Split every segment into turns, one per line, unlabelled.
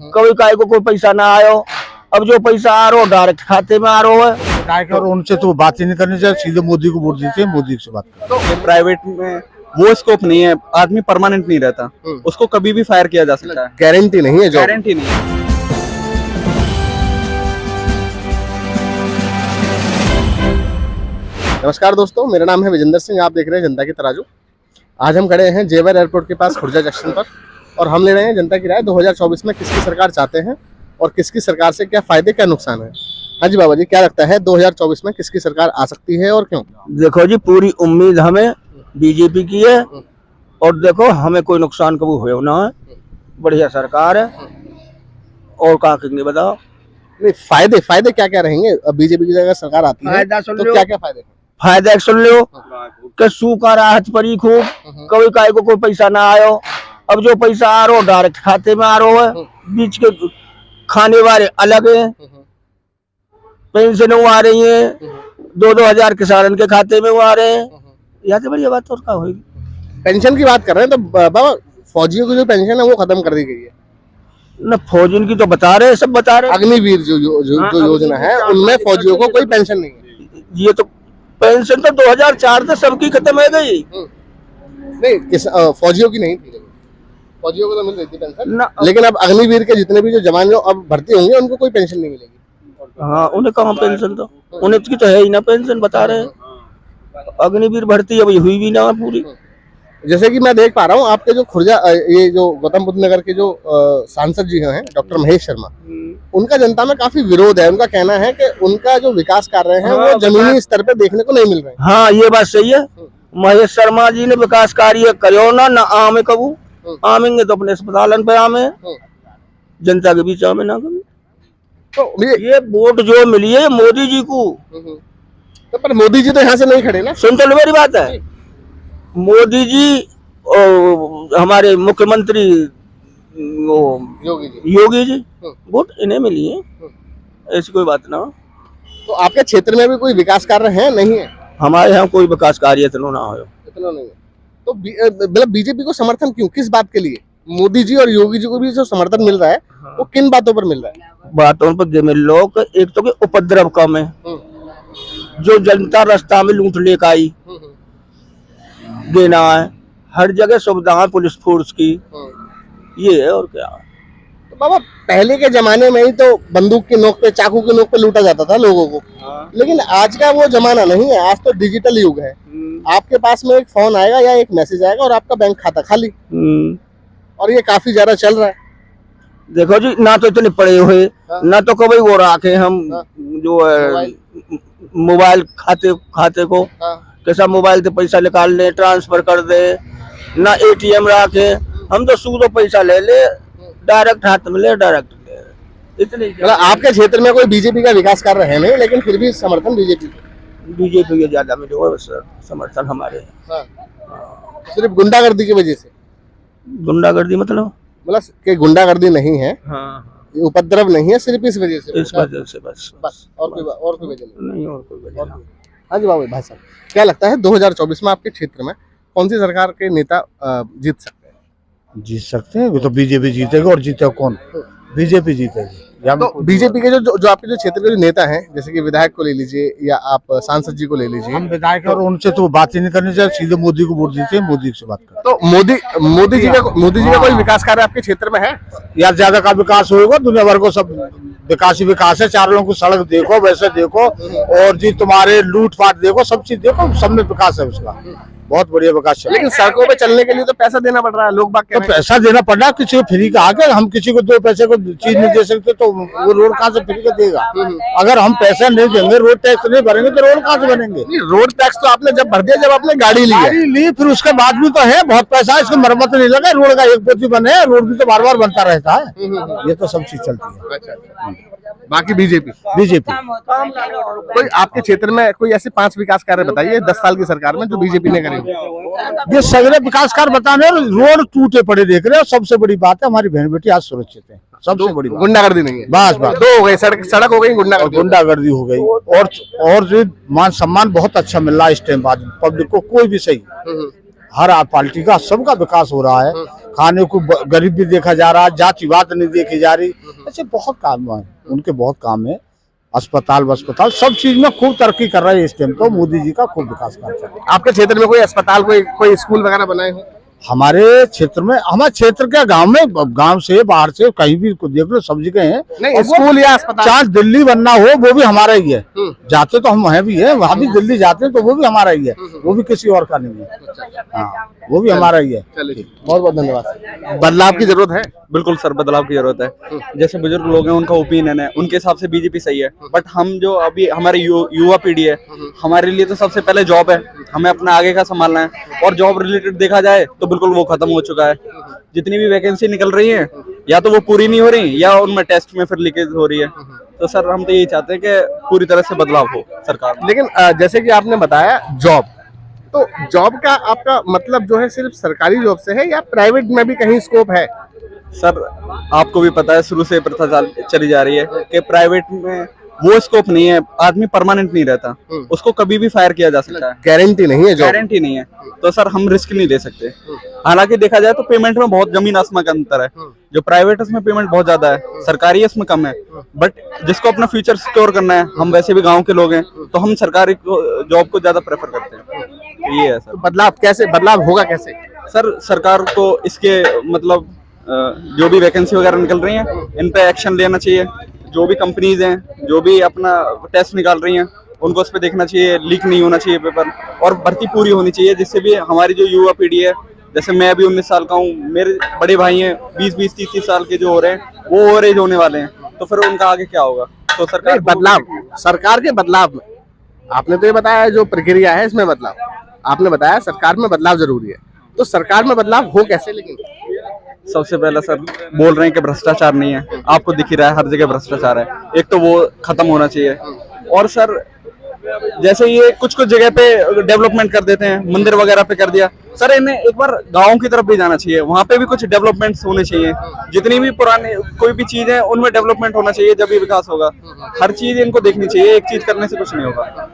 कभी काय को कोई पैसा ना आयो। अब जो पैसा आ रहा डायरेक्ट खाते में आ रहा है।
और उनसे तो बात ही नहीं करनी चाहिए, सीधे मोदी को वोट दीजिए, मोदी से बात करो।
तो प्राइवेट में वो स्कोप नहीं है, आदमी परमानेंट नहीं रहता, उसको कभी भी फायर किया जा सकता है,
गारंटी नहीं है, जॉब
गारंटी नहीं है।
नमस्कार दोस्तों, मेरा नाम है विजेंद्र सिंह। आप देख रहे हैं जनता की तराजू। आज हम खड़े हैं जेवर एयरपोर्ट के पास खुर्जा जंक्शन पर और हम ले रहे हैं जनता की राय 2024 में किसकी सरकार चाहते हैं और किसकी सरकार से क्या फायदे क्या नुकसान है। हाँ जी बाबा जी, क्या लगता है 2024 में किसकी सरकार आ सकती है और क्यों?
देखो जी, पूरी उम्मीद हमें बीजेपी की है और देखो हमें कोई नुकसान कभी हुआ ना है, बढ़िया सरकार है। और क्या कहेंगे बताओ?
नहीं, फायदे क्या क्या रहेंगे? अब बीजेपी की जगह सरकार आती है तो क्या क्या फायदे?
फायदा सुन लो कि सूखा राहत पड़ी खूब, कभी काय को कोई पैसा ना आयो। अब जो पैसा आ रहा डायरेक्ट खाते में आ रहा है। बीच के खाने वाले अलग है, पेंशन आ रही है, 2-2 हजार किसान के खाते में वो आ रहे हैं। यहाँ से बढ़िया बात और क्या होगी?
पेंशन की बात कर रहे हैं तो बाबा, फौजियों की जो पेंशन है वो खत्म कर दी गई है
न। फौजियों की तो बता रहे, सब बता रहे।
अग्निवीर जो योजना है उनमें फौजियों को कोई पेंशन नहीं है।
ये तो पेंशन तो 2004 से सबकी खत्म हो गई।
नहीं, फौजियों की नहीं थी, फौजियों को तो मिल रही थी पेंशन,
न,
लेकिन अब अग्निवीर के जितने भी जो जवान जो अब भर्ती होंगे उनको कोई पेंशन नहीं मिलेगी।
हाँ, उन्हें कहाँ पेंशन, तो उन्हें की तो है ही ना पेंशन, बता रहे हैं। अग्निवीर भर्ती अभी हुई भी ना पूरी।
जैसे कि मैं देख पा रहा हूँ आपके जो खुर्जा, ये जो गौतम बुद्ध नगर के जो सांसद जी हैं डॉक्टर महेश शर्मा, उनका जनता में काफी विरोध है। उनका कहना है कि उनका जो विकास कार्य है वो जमीनी स्तर पे देखने को नहीं मिल रहे हैं।
हाँ, ये बात सही है। महेश शर्मा जी ने विकास कार्य करो ना आमे कबू आमेंगे तो अपने अस्पतालन पे आमे, जनता के बीच आमे ना कभी।
तो
ये वोट जो मिली है मोदी जी को,
तो पर मोदी जी तो यहाँ से नहीं खड़े ना।
सुन तो लो मेरी बात है। मोदी जी हमारे मुख्यमंत्री योगी जी वोट इन्हें मिली है, ऐसी कोई बात ना हो।
तो आपके क्षेत्र में भी कोई विकास कार्य है? नहीं है,
हमारे यहाँ कोई विकास कार्य इतना ना हो।
इतना नहीं है तो मतलब बीजेपी को समर्थन क्यों, किस बात के लिए? मोदी जी और योगी जी को भी जो समर्थन मिल रहा है वो किन बातों पर मिल रहा है?
बातों पर ये मिल लो, एक तो के उपद्रव कम है, जो जनता रास्ता में लूट लेकर आई देना है, हर जगह सुविधाएं पुलिस फोर्स की, ये है और क्या।
तो बाबा, पहले के जमाने में ही तो बंदूक की नोक पे, चाकू की नोक पे लूटा जाता था लोगों को, लेकिन आज का वो जमाना नहीं है। आज तो डिजिटल युग है। आपके पास में एक फोन आएगा या एक मैसेज आएगा और आपका बैंक खाता खाली, और ये काफी ज्यादा चल रहा है।
देखो जी, ना तो इतने पड़े हुए, ना तो कभी वो रखे हम जो मोबाइल खाते को कैसा मोबाइल से पैसा निकाल ले, ट्रांसफर कर दे, ना एटीएम रखे। हम तो सूदो पैसा ले ले, डायरेक्ट हाथ में ले, डायरेक्ट ले। इतने
मतलब आपके क्षेत्र में कोई बीजेपी का विकास कार्य है नहीं, लेकिन फिर भी समर्थन बीजेपी
के ज्यादा में जो है समर्थन हमारे है।
सिर्फ गुंडागर्दी की वजह से?
गुंडागर्दी मतलब
कि गुंडागर्दी नहीं है,
हाँ,
उपद्रव नहीं है, सिर्फ इस वजह से?
इस वजह से बस
और कोई वजह
नहीं, और कोई वजह नहीं।
हाँ जी बाबू भाई साहब, क्या लगता है 2024 में आपके क्षेत्र में कौन सी सरकार के नेता जीत सकते हैं?
जीत सकते हैं, वो तो बीजेपी जीतेगा। और जीतेगा कौन? बीजेपी जीतेगी।
तो बीजेपी के जो आपके जो क्षेत्र के जो नेता हैं, जैसे कि विधायक को ले लीजिए या आप सांसद जी को ले लीजिए।
हम विधायक और उनसे तो बात ही नहीं करनी चाहिए, सीधे मोदी को वोट दीजिए, मोदी से बात करो।
तो मोदी जी का कोई विकास कार्य आपके क्षेत्र में है?
यार ज्यादा का विकास होगा, दुनिया भर को सब विकास ही विकास है। 4 लोगों को सड़क देखो, वैसे देखो, और जी तुम्हारे लूटपाट देखो, सब चीज देखो, सब में विकास है उसका, बहुत बढ़िया विकास है।
लेकिन सड़कों पे चलने के लिए तो पैसा देना पड़ रहा है, लोग बाग
तो पैसा देना पड़ रहा है। किसी को फ्री का आके हम किसी को 2 पैसे को चीज नहीं दे सकते, तो वो रोड कहाँ से फ्री का देगा? अगर हम पैसा नहीं देंगे, रोड टैक्स नहीं भरेंगे, तो रोड कहाँ से बनेंगे?
रोड टैक्स तो आपने जब भर दिया जब आपने गाड़ी ली,
फिर उसके बाद भी तो है बहुत पैसा, इसको मरम्मत नहीं लगा। रोड का एक पोती बने, रोड भी तो बार बार बनता रहता है। ये तो सब चीज चलती है।
अच्छा। बाकी बीजेपी
कोई
आपके क्षेत्र में कोई ऐसे 5 विकास कार्य बताइए 10 साल की सरकार में जो बीजेपी ने करे।
ये सगरे विकास कार्य बताने, रोड टूटे पड़े देख रहे हो। सबसे बड़ी बात है हमारी बहन बेटी आज सुरक्षित है, सबसे बड़ी
गुंडागर्दी नहीं है।
बस
2 हो गए, सड़क हो गई,
गुंडागर्दी हो गई। और जो मान सम्मान बहुत अच्छा मिल रहा है इस टाइम बाद पब्लिक को, कोई भी सही, हर पार्टी का सबका विकास हो रहा है। खाने को गरीब भी देखा जा रहा है, जातिवाद नहीं देखी जा रही। ऐसे बहुत काम है उनके, बहुत काम है। अस्पताल सब चीज में खूब तरक्की कर रहा है इस टाइम। तो मोदी जी का खूब विकास कर रहा है।
आपके क्षेत्र में कोई अस्पताल, कोई स्कूल वगैरह बनाए हो?
हमारे क्षेत्र में, हमारे क्षेत्र के गांव में, गांव से बाहर से कहीं भी देख लो सब जगह है।
नहीं, स्कूल या अस्पताल?
चाहे दिल्ली बनना हो वो भी हमारा ही है। जाते तो हम वहाँ भी है, वहाँ भी दिल्ली जाते हैं तो वो भी हमारा ही है, वो भी किसी और का नहीं है। हाँ, वो भी हमारा ही है।
चलिए, बहुत बहुत धन्यवाद। बदलाव की जरूरत है?
बिल्कुल सर, बदलाव की जरूरत है। जैसे बुजुर्ग लोग हैं, उनका ओपिनियन है, उनके हिसाब से बीजेपी सही है। बट हम जो अभी हमारी युवा पीढ़ी है, हमारे लिए तो सबसे पहले जॉब है, हमें अपना आगे का संभालना है। और जॉब रिलेटेड देखा जाए तो बिल्कुल वो खत्म हो चुका है। जितनी भी वैकेंसी निकल रही है, या तो वो पूरी नहीं हो रही या उनमें टेस्ट में फिर लीकेज हो रही है। तो सर हम तो यही चाहते हैं कि पूरी तरह से बदलाव हो सरकार में।
लेकिन जैसे कि आपने बताया जॉब, तो जॉब का आपका मतलब जो है सिर्फ सरकारी जॉब से है या प्राइवेट में भी कहीं स्कोप है?
सर आपको भी पता है, शुरू से प्रथा चली जा रही है कि प्राइवेट में वो स्कोप नहीं है। आदमी परमानेंट नहीं रहता, उसको कभी भी फायर किया जा सकता है।
गारंटी नहीं है,
गारंटी नहीं है। तो सर हम रिस्क नहीं ले सकते। हालांकि देखा जाए तो पेमेंट में बहुत जमीन आसमान का अंतर है। जो प्राइवेट है उसमें पेमेंट बहुत ज्यादा है, सरकारी है उसमें कम है। बट जिसको अपना फ्यूचर सिक्योर करना है, हम वैसे भी गाँव के लोग हैं, तो हम सरकारी जॉब को ज्यादा प्रेफर करते हैं। ये है सर।
बदलाव होगा कैसे?
सर सरकार को इसके मतलब जो भी वैकेंसी वगैरह निकल रही हैं, इन पे एक्शन लेना चाहिए। जो भी कंपनीज हैं, जो भी अपना टेस्ट निकाल रही हैं, उनको उस पर देखना चाहिए, लीक नहीं होना चाहिए पेपर, और भर्ती पूरी होनी चाहिए, जिससे भी हमारी जो युवा पीढ़ी है, जैसे मैं अभी 19 साल का हूँ, मेरे बड़े भाई हैं 20-20, 30-30 साल के जो हो रहे हैं, वो ओवर एज होने वाले हैं, तो फिर उनका आगे क्या होगा? तो सरकार
सरकार के बदलाव में आपने तो ये बताया जो प्रक्रिया है इसमें बदलाव, आपने बताया सरकार में बदलाव जरूरी है, तो सरकार में बदलाव हो कैसे? लेकिन
सबसे पहला सर बोल रहे हैं कि भ्रष्टाचार नहीं है, आपको दिख ही रहा है हर जगह भ्रष्टाचार है। एक तो वो खत्म होना चाहिए। और सर जैसे ये कुछ जगह पे डेवलपमेंट कर देते हैं, मंदिर वगैरह पे कर दिया, सर इन्हें एक बार गाँव की तरफ भी जाना चाहिए, वहाँ पे भी कुछ डेवलपमेंट्स होने चाहिए। जितनी भी पुराने कोई भी चीज है उनमें डेवलपमेंट होना चाहिए, जब भी विकास होगा। हर चीज इनको देखनी चाहिए, एक चीज करने से कुछ नहीं होगा।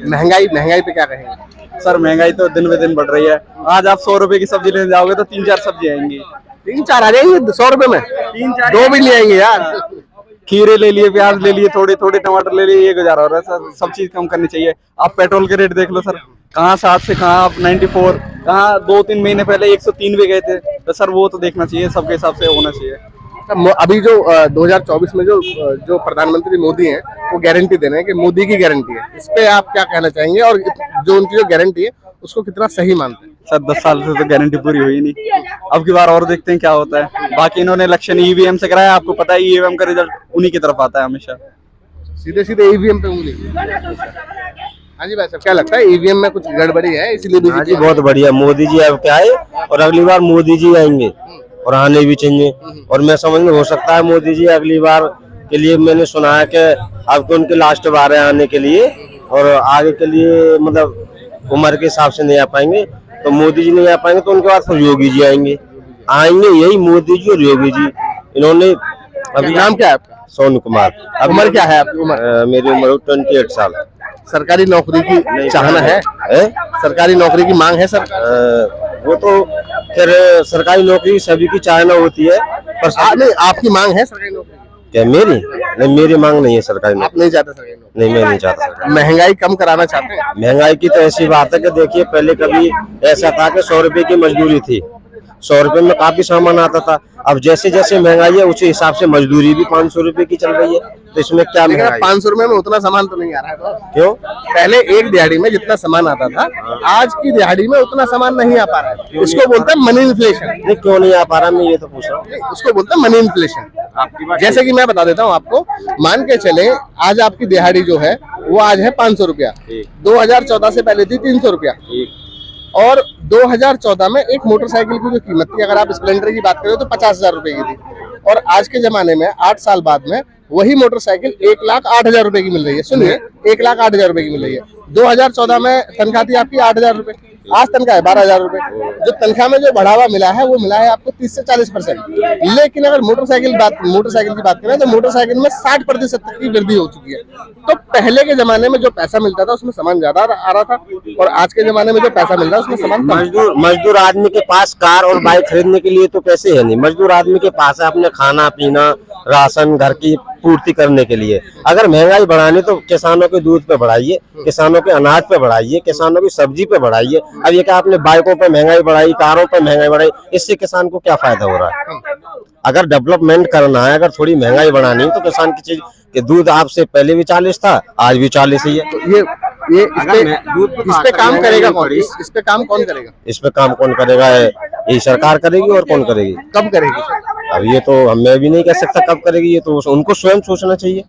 महंगाई पे क्या कहेंगे?
सर महंगाई तो दिन ब दिन बढ़ रही है। आज आप 100 रुपए की सब्जी लेने जाओगे तो 3-4 सब्जी आएंगी।
3-4 आ जाएंगे 100 रुपए में?
3-4
दो भी नहीं आएंगे यार।
खीरे ले लिए, प्याज ले लिए, थोड़े थोड़े टमाटर ले लिए, ये गुजारा हो रहा है सर। सब चीज कम करनी चाहिए। आप पेट्रोल के रेट देख लो सर, कहाँ 60 से कहाँ 94, कहाँ 2-3 महीने पहले 103 भी गए थे। तो सर वो तो देखना चाहिए, सबके हिसाब से होना चाहिए।
अभी जो 2024 में जो प्रधानमंत्री मोदी हैं वो गारंटी दे रहे हैं कि मोदी की गारंटी है, इस पे आप क्या कहना चाहेंगे? और जो उनकी जो गारंटी है उसको कितना सही मानते हैं?
सर 10 साल से तो गारंटी पूरी हुई नहीं, अब की बार और देखते हैं क्या होता है। बाकी इन्होंने इलेक्शन ईवीएम से कराया, आपको पता है ईवीएम का रिजल्ट उन्हीं की तरफ आता है हमेशा।
सीधे ईवीएम पे उंगली। हाँ जी भाई साहब, क्या लगता है ईवीएम में कुछ गड़बड़ी है इसलिए?
हाँ जी, बहुत बढ़िया। मोदी जी अब क्या है, और अगली बार मोदी जी आएंगे और आने भी चाहिए। और मैं समझ में हो सकता है मोदी जी अगली बार के लिए, मैंने सुना है कि अब तो उनके लास्ट बार है आने के लिए, और आगे के लिए मतलब उम्र के हिसाब से नहीं आ पाएंगे। तो मोदी जी नहीं आ पाएंगे तो उनके बाद फिर योगी जी आएंगे। यही मोदी जी और योगी जी। इन्होंने अभी,
नाम क्या है आपका?
सोनू कुमार।
अब उम्र क्या है आपकी? उम्र
मेरी उम्र 28 साल।
सरकारी नौकरी की चाहना है? सरकारी नौकरी की मांग है सर?
वो तो फिर सरकारी नौकरी सभी की चाहना होती है, पर
नहीं, आपकी मांग है सरकारी नौकरी?
क्या मेरी? नहीं, मेरी मांग नहीं है सरकारी नौकरी।
आप नहीं चाहते सरकारी नौकरी?
नहीं, मैं नहीं चाहता सरकारी।
महंगाई कम कराना चाहते हैं?
महंगाई की तो ऐसी बात है कि देखिए, पहले कभी ऐसा था कि 100 रुपए की मजदूरी थी, 100 रुपए में काफी सामान आता था। अब जैसे जैसे महंगाई है उसी हिसाब से मजदूरी भी 500 रुपए की चल रही है। तो इसमें क्या महंगाई?
500 रुपए में उतना सामान तो नहीं आ रहा है। तो
क्यों?
पहले एक दिहाड़ी में जितना सामान आता था, आज की दिहाड़ी में उतना सामान नहीं आ पा रहा है। इसको बोलते हैं मनी इन्फ्लेशन।
नहीं, क्यों नहीं आ पा रहा, मैं ये तो पूछ रहा हूँ।
उसको बोलते हैं मनी इन्फ्लेशन। जैसे कि मैं बता देता हूँ आपको, मान के चले आज आपकी दिहाड़ी जो है वो आज है 500 रुपया, 2014 से पहले थी 300 रुपया, और 2014 में एक मोटरसाइकिल की जो कीमत थी, अगर आप स्प्लेंडर की बात करें तो 50,000 रुपए की थी। और आज के जमाने में 8 साल बाद में वही मोटरसाइकिल 1,08,000 रुपए की मिल रही है। सुनिए, 1,08,000 रुपए की मिल रही है। 2014 में तनख्वाह थी आपकी 8,000 रुपए, आज तनख्वाह है 12,000 रुपए। जो तनख्वाह में जो बढ़ावा मिला है वो मिला है आपको 30 से 40%। लेकिन अगर मोटरसाइकिल की बात करें तो मोटरसाइकिल में 60% तक की वृद्धि हो चुकी है। तो पहले के जमाने में जो पैसा मिलता था उसमें सामान ज्यादा आ रहा था, और आज के जमाने में जो पैसा मिल रहा है उसमें सामान कम।
मजदूर आदमी के पास कार और बाइक खरीदने के लिए तो पैसे है नहीं। मजदूर आदमी के पास है अपने खाना पीना, राशन, घर की पूर्ति करने के लिए। अगर महंगाई बढ़ानी तो किसानों के दूध पे बढ़ाइए, किसानों के अनाज पे बढ़ाइए, किसानों की सब्जी पे बढ़ाइए। अब ये क्या आपने बाइकों पे महंगाई बढ़ाई, कारों पे महंगाई बढ़ाई, इससे किसान को क्या फायदा हो रहा है? अगर डेवलपमेंट करना है, अगर थोड़ी महंगाई बढ़ानी है तो किसान की चीज कि दूध आपसे पहले भी 40 था, आज भी 40 ही है।
तो ये इस पे काम करेगा कौन? इस पे काम कौन करेगा?
इस पे काम कौन करेगा? ये सरकार करेगी, और कौन करेगी?
कब करेगी?
अब ये तो मैं भी नहीं कह सकता कब करेगी, ये तो उनको स्वयं सोचना चाहिए।